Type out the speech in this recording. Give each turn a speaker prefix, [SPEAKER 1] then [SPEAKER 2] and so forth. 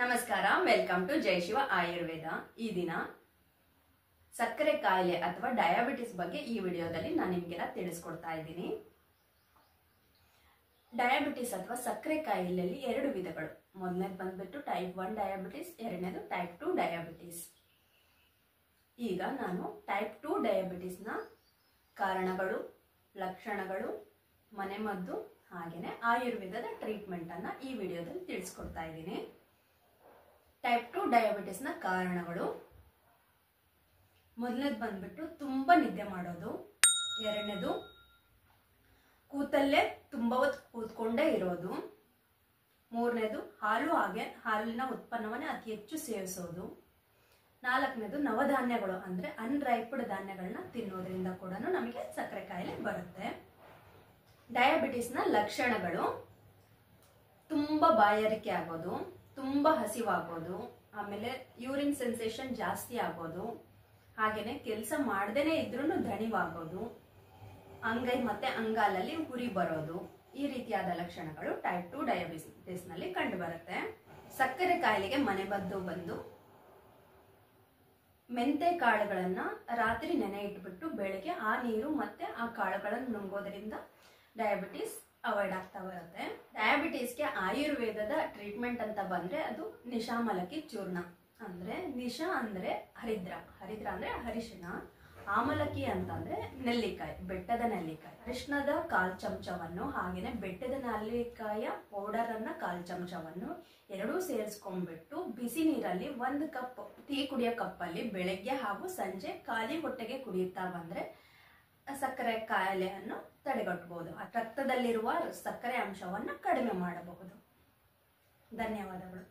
[SPEAKER 1] ನಮಸ್ಕಾರ, welcome to ಜೈ ಶಿವ ಆಯುರ್ವೇದ. ಈ ದಿನ ಸಕ್ಕರೆ ಕಾಯಿಲೆ ಅಥವಾ ಡಯಾಬಿಟಿಸ್ ಬಗ್ಗೆ ಈ ವಿಡಿಯೋದಲ್ಲಿ ನಾನು ನಿಮಗೆಲ್ಲ ತಿಳಿಸ್ಕೊಡ್ತಾ ಇದ್ದೀನಿ. ಡಯಾಬಿಟಿಸ್ ಅಥವಾ ಸಕ್ಕರೆ ಕಾಯಿಲೆಯಲ್ಲಿ ಎರಡು ವಿಧಗಳು. ಮೊದಲನೇದು ಬಂದ್ಬಿಟ್ಟು ಟೈಪ್ 1 ಡಯಾಬಿಟಿಸ್, ಎರಡನೇದು ಟೈಪ್ 2 ಡಯಾಬಿಟಿಸ್. ಈಗ ನಾನು ಟೈಪ್ 2 ಡಯಾಬಿಟಿಸ್ನ ಕಾರಣಗಳು, ಲಕ್ಷಣಗಳು, ಮನೆಮದ್ದು ಹಾಗೇನೆ ಆಯುರ್ವೇದದ ಟ್ರೀಟ್ಮೆಂಟ್ ಅನ್ನ ಈ ವಿಡಿಯೋದಲ್ಲಿ ತಿಳಿಸ್ಕೊಡ್ತಾ ಇದ್ದೀನಿ. ಟೈಪ್ 2 ಡಯಾಬಿಟಿಸ್ನ ಕಾರಣಗಳು: ಮೊದಲನೇದು ಬಂದ್ಬಿಟ್ಟು ತುಂಬಾ ನಿದ್ದೆ ಮಾಡೋದು, ಎರಡನೇದು ಕೂತಲ್ಲೇ ತುಂಬಾ ಹೊತ್ತು ಕೂತ್ಕೊಂಡೇ ಇರೋದು, ಮೂರನೇದು ಹಾಲಿನ ಉತ್ಪನ್ನವನ್ನೇ ಅತಿ ಹೆಚ್ಚು ಸೇವಿಸೋದು, ನಾಲ್ಕನೇದು ನವಧಾನ್ಯಗಳು ಅಂದ್ರೆ ಅನ್ರೈಪ್ಡ್ ಧಾನ್ಯಗಳನ್ನ ತಿನ್ನೋದ್ರಿಂದ ಕೂಡ ನಮಗೆ ಸಕ್ಕರೆ ಕಾಯಿಲೆ ಬರುತ್ತೆ. ಡಯಾಬಿಟಿಸ್ನ ಲಕ್ಷಣಗಳು: ತುಂಬಾ ಬಾಯಾರಿಕೆ ಆಗೋದು, ತುಂಬಾ ಹಸಿವಾಗೋದು, ಆಮೇಲೆ ಯೂರಿನ್ ಸೆನ್ಸೇಷನ್ ಜಾಸ್ತಿ ಆಗೋದು, ಹಾಗೇನೆ ಕೆಲಸ ಮಾಡದೇನೆ ಇದ್ರೂ ದಣಿವಾಗೋದು, ಅಂಗೈ ಮತ್ತೆ ಅಂಗಾಲಲ್ಲಿ ಉರಿ ಬರೋದು, ಈ ರೀತಿಯಾದ ಲಕ್ಷಣಗಳು ಟೈಪ್ 2 ಡಯಾಬಿಟಿಸ್ ನಲ್ಲಿ ಕಂಡು ಬರುತ್ತೆ. ಸಕ್ಕರೆ ಕಾಯಿಲೆಗೆ ಮನೆಮದ್ದು ಬಂದು ಮೆಂತೆ ಕಾಳುಗಳನ್ನ ರಾತ್ರಿ ನೆನೆ ಇಟ್ಬಿಟ್ಟು ಬೆಳಗ್ಗೆ ಆ ನೀರು ಮತ್ತೆ ಆ ಕಾಳುಗಳನ್ನು ನುಂಗೋದ್ರಿಂದ ಡಯಾಬಿಟಿಸ್ ಅವಾಯ್ಡ್ ಆಗ್ತಾ ಬರುತ್ತೆ. ಡಯಾಬಿಟಿಸ್ಗೆ ಆಯುರ್ವೇದದ ಟ್ರೀಟ್ಮೆಂಟ್ ಅಂತ ಬಂದ್ರೆ ಅದು ನಿಶಾಮಲಕಿ ಚೂರ್ಣ. ಅಂದ್ರೆ ನಿಶಾ ಅಂದ್ರೆ ಹರಿದ್ರ ಅಂದ್ರೆ ಅರಿಶಿಣ, ಆಮಲಕಿ ಅಂತಂದ್ರೆ ನೆಲ್ಲಿಕಾಯಿ, ಬೆಟ್ಟದ ನೆಲ್ಲಿಕಾಯಿ. ಅರಿಶಿಣದ 1/4 ಚಮಚವನ್ನು ಹಾಗೇನೆ ಬೆಟ್ಟದ ನೆಲ್ಲಿಕಾಯ ಪೌಡರ್ ಅನ್ನ 1/4 ಚಮಚವನ್ನು ಎರಡೂ ಸೇರಿಸ್ಕೊಂಡ್ಬಿಟ್ಟು ಬಿಸಿ ನೀರಲ್ಲಿ 1 ಕಪ್ ಟೀ ಕುಡಿಯೋ ಕಪ್ಪಲ್ಲಿ ಬೆಳಗ್ಗೆ ಹಾಗೂ ಸಂಜೆ ಖಾಲಿ ಹೊಟ್ಟೆಗೆ ಕುಡಿಯುತ್ತಾ ಬಂದ್ರೆ ಸಕ್ಕರೆ ಕಾಯಿಲೆಯನ್ನು ತಡೆಗಟ್ಟಬಹುದು. ರಕ್ತದಲ್ಲಿರುವ ಸಕ್ಕರೆ ಅಂಶವನ್ನು ಕಡಿಮೆ ಮಾಡಬಹುದು. ಧನ್ಯವಾದಗಳು.